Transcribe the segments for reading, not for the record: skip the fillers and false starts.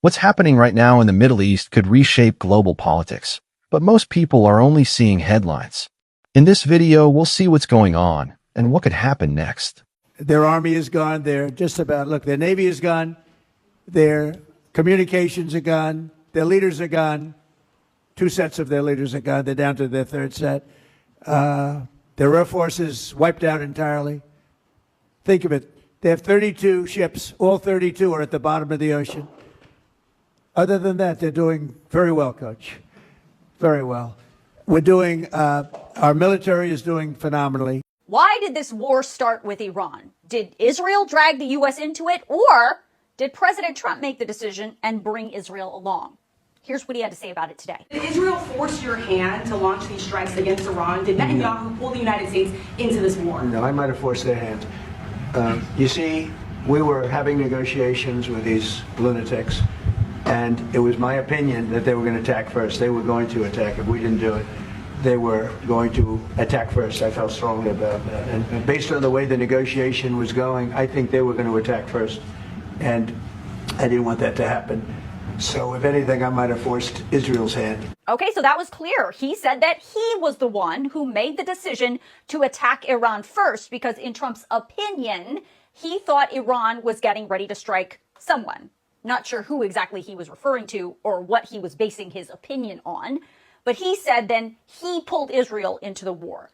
What's happening right now in the Middle East could reshape global politics, but most people are only seeing headlines. In this video, we'll see what's going on and what could happen next. Their army is gone. They're just about, look, their navy is gone. Their communications are gone. Their leaders are gone. 2 sets of their leaders are gone. They're down to their 3rd set. Their air force is wiped out entirely. Think of it. They have 32 ships. All 32 are at the bottom of the ocean. Other than that, they're doing very well, Coach. Very well. We're doing, our military is doing phenomenally. Why did this war start with Iran? Did Israel drag the U.S. into it, or did President Trump make the decision and bring Israel along? Here's what he had to say about it today. Did Israel force your hand to launch these strikes against Iran? Did Netanyahu pull the United States into this war? No, I might have forced their hand. You see, we were having negotiations with these lunatics, and it was my opinion that they were going to attack first. They were going to attack. If we didn't do it, they were going to attack first. I felt strongly about that. And based on the way the negotiation was going, I think they were going to attack first. And I didn't want that to happen. So if anything, I might have forced Israel's hand. Okay, so that was clear. He said that he was the one who made the decision to attack Iran first because in Trump's opinion, he thought Iran was getting ready to strike someone. Not sure who exactly he was referring to or what he was basing his opinion on. But he said then he pulled Israel into the war.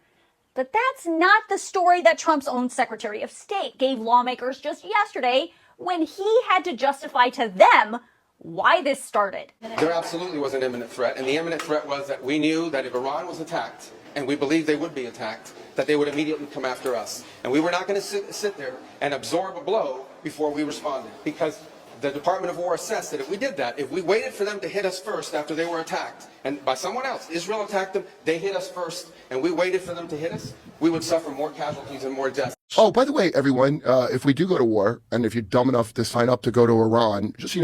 But that's not the story that Trump's own Secretary of State gave lawmakers just yesterday when he had to justify to them why this started. There absolutely was an imminent threat, and the imminent threat was that we knew that if Iran was attacked, and we believed they would be attacked, that they would immediately come after us. And we were not going to sit there and absorb a blow before we responded, because the Department of War assessed that if we did that, if we waited for them to hit us first after they were attacked, and by someone else, Israel attacked them, they hit us first, and we waited for them to hit us, we would suffer more casualties and more deaths. Oh, by the way, everyone, if we do go to war, and if you're dumb enough to sign up to go to Iran, just,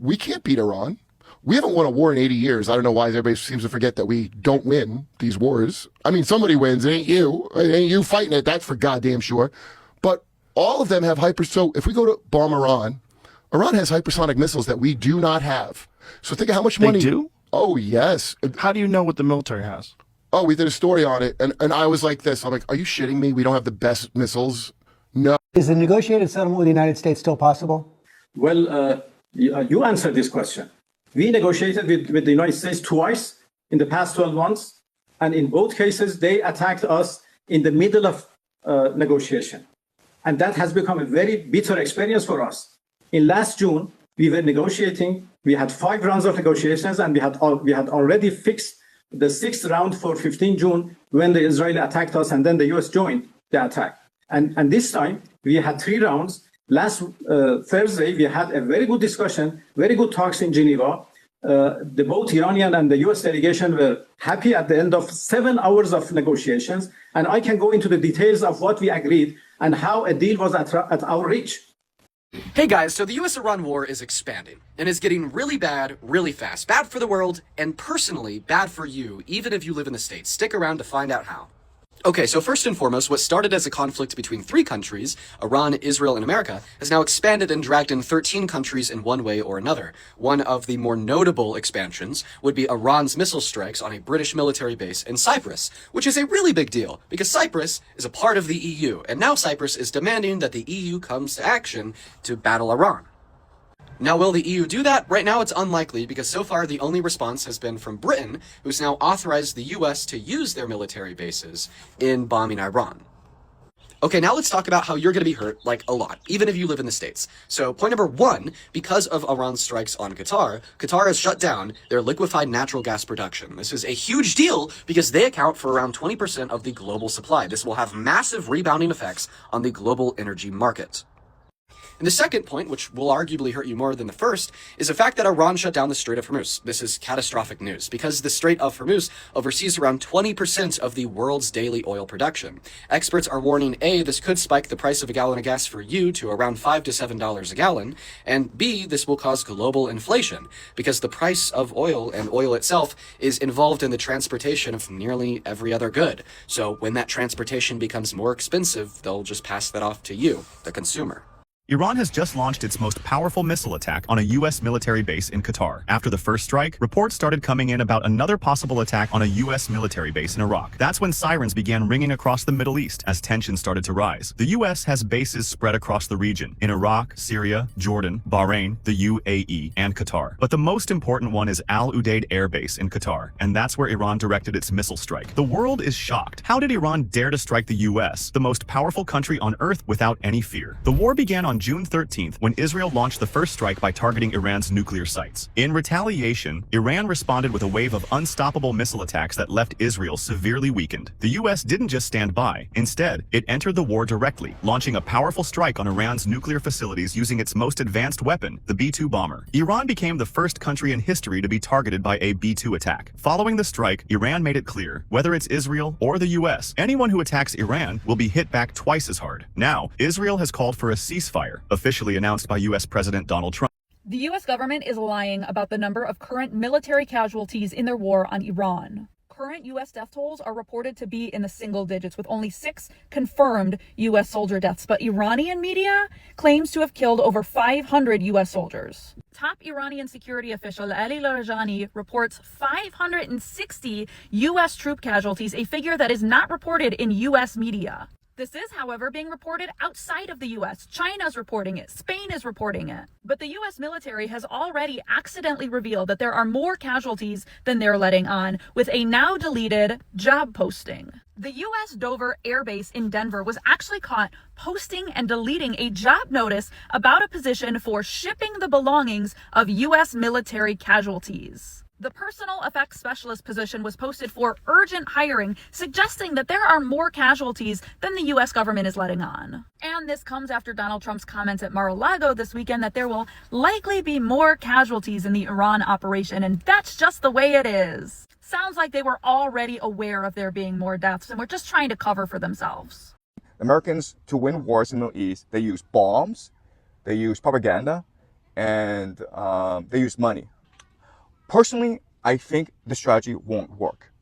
we can't beat Iran. We haven't won a war in 80 years. I don't know why everybody seems to forget that we don't win these wars. I mean, somebody wins. It ain't you. It ain't you fighting it. That's for goddamn sure. But all of them have so if we go to bomb Iran, Iran has hypersonic missiles that we do not have. So think of how much money. They do? Oh, yes. How do you know what the military has? Oh, we did a story on it. And I was like this. I'm like, are you shitting me? We don't have the best missiles? No. Is the negotiated settlement with the United States still possible? Well, you answered this question. We negotiated with the United States twice in the past 12 months. And in both cases, they attacked us in the middle of negotiation. And that has become a very bitter experience for us. In last June, we were negotiating. We had 5 rounds of negotiations, and we had already fixed the 6th round for 15 June when the Israeli attacked us, and then the US joined the attack. And this time, we had 3 rounds. Last Thursday, we had a very good discussion, very good talks in Geneva. Both Iranian and the US delegation were happy at the end of 7 hours of negotiations. And I can go into the details of what we agreed and how a deal was at our reach. Hey guys, so the US-Iran war is expanding and is getting really bad, really fast. Bad for the world, and personally, bad for you, even if you live in the States. Stick around to find out how. Okay, so first and foremost, what started as a conflict between 3 countries, Iran, Israel, and America, has now expanded and dragged in 13 countries in one way or another. One of the more notable expansions would be Iran's missile strikes on a British military base in Cyprus, which is a really big deal, because Cyprus is a part of the EU, and now Cyprus is demanding that the EU comes to action to battle Iran. Now, will the EU do that? Right now, it's unlikely, because so far the only response has been from Britain, who's now authorized the US to use their military bases in bombing Iran. Okay, now let's talk about how you're going to be hurt, like, a lot, even if you live in the States. So, point number 1, because of Iran's strikes on Qatar, Qatar has shut down their liquefied natural gas production. This is a huge deal because they account for around 20% of the global supply. This will have massive rebounding effects on the global energy market. And the second point, which will arguably hurt you more than the first, is the fact that Iran shut down the Strait of Hormuz. This is catastrophic news, because the Strait of Hormuz oversees around 20% of the world's daily oil production. Experts are warning A, this could spike the price of a gallon of gas for you to around $5 to $7 a gallon, and B, this will cause global inflation, because the price of oil and oil itself is involved in the transportation of nearly every other good. So when that transportation becomes more expensive, they'll just pass that off to you, the consumer. Iran has just launched its most powerful missile attack on a U.S. military base in Qatar. After the first strike, reports started coming in about another possible attack on a U.S. military base in Iraq. That's when sirens began ringing across the Middle East as tensions started to rise. The U.S. has bases spread across the region in Iraq, Syria, Jordan, Bahrain, the UAE, and Qatar. But the most important one is Al Udeid Air Base in Qatar, and that's where Iran directed its missile strike. The world is shocked. How did Iran dare to strike the U.S., the most powerful country on earth, without any fear? The war began on June 13th when Israel launched the first strike by targeting Iran's nuclear sites. In retaliation, Iran responded with a wave of unstoppable missile attacks that left Israel severely weakened. The U.S. didn't just stand by. Instead, it entered the war directly, launching a powerful strike on Iran's nuclear facilities using its most advanced weapon, the B-2 bomber. Iran became the first country in history to be targeted by a B-2 attack. Following the strike, Iran made it clear, whether it's Israel or the U.S., anyone who attacks Iran will be hit back twice as hard. Now, Israel has called for a ceasefire, officially announced by U.S. President Donald Trump. The U.S. government is lying about the number of current military casualties in their war on Iran. Current U.S. death tolls are reported to be in the single digits, with only 6 confirmed U.S. soldier deaths, but Iranian media claims to have killed over 500 U.S. soldiers. Top Iranian security official Ali Larijani reports 560 U.S. troop casualties, a figure that is not reported in U.S. media. This is, however, being reported outside of the U.S. China's reporting it. Spain is reporting it. But the U.S. military has already accidentally revealed that there are more casualties than they're letting on, with a now deleted job posting. The U.S. Dover Air Base in Denver was actually caught posting and deleting a job notice about a position for shipping the belongings of U.S. military casualties. The personal effects specialist position was posted for urgent hiring, suggesting that there are more casualties than the U.S. government is letting on. And this comes after Donald Trump's comments at Mar-a-Lago this weekend that there will likely be more casualties in the Iran operation, and that's just the way it is. Sounds like they were already aware of there being more deaths and were just trying to cover for themselves. Americans, to win wars in the Middle East, they use bombs, they use propaganda, and they use money. Personally, I think the strategy won't work.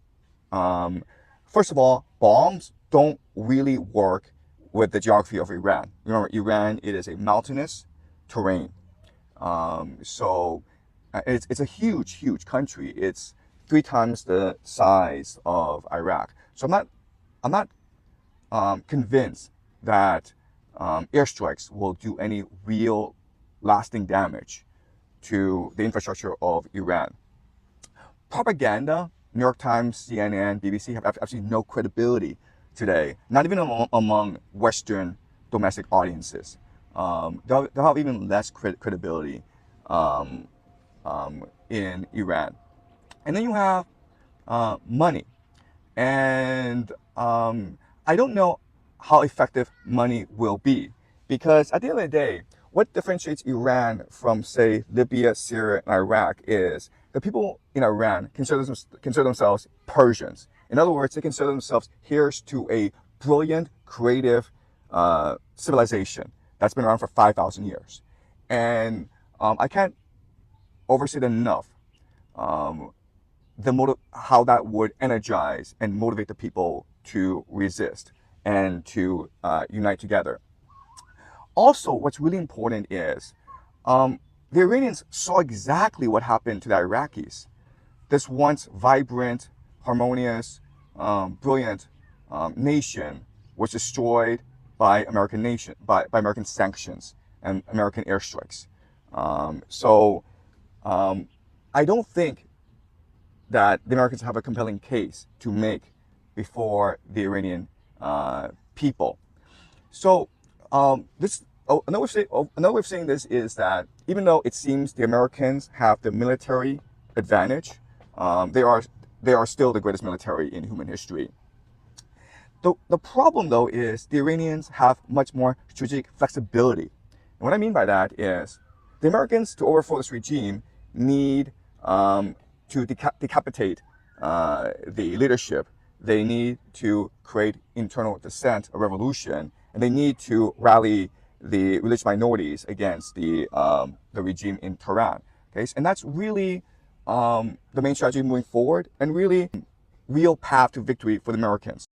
First of all, bombs don't really work with the geography of Iran. Remember, Iran, it is a mountainous terrain. So it's a huge, huge country. It's 3 times the size of Iraq. So I'm not convinced that airstrikes will do any real lasting damage to the infrastructure of Iran. Propaganda, New York Times, CNN, BBC have absolutely no credibility today, not even among Western domestic audiences. They'll have even less credibility in Iran. And then you have money. And I don't know how effective money will be, because at the end of the day, what differentiates Iran from, say, Libya, Syria, and Iraq is the people in Iran consider themselves Persians. In other words, they consider themselves heirs to a brilliant, creative civilization that's been around for 5,000 years. And I can't overstate enough how that would energize and motivate the people to resist and to unite together. Also, what's really important is the Iranians saw exactly what happened to the Iraqis. This once vibrant, harmonious, brilliant nation was destroyed by American sanctions and American airstrikes. So I don't think that the Americans have a compelling case to make before the Iranian people. So another way of saying this is that even though it seems the Americans have the military advantage, they are still the greatest military in human history. The problem, though, is the Iranians have much more strategic flexibility. And what I mean by that is the Americans, to overthrow this regime, need to decapitate the leadership. They need to create internal dissent, a revolution, and they need to rally the religious minorities against the regime in Tehran. Okay, and that's really the main strategy moving forward, and really real path to victory for the Americans.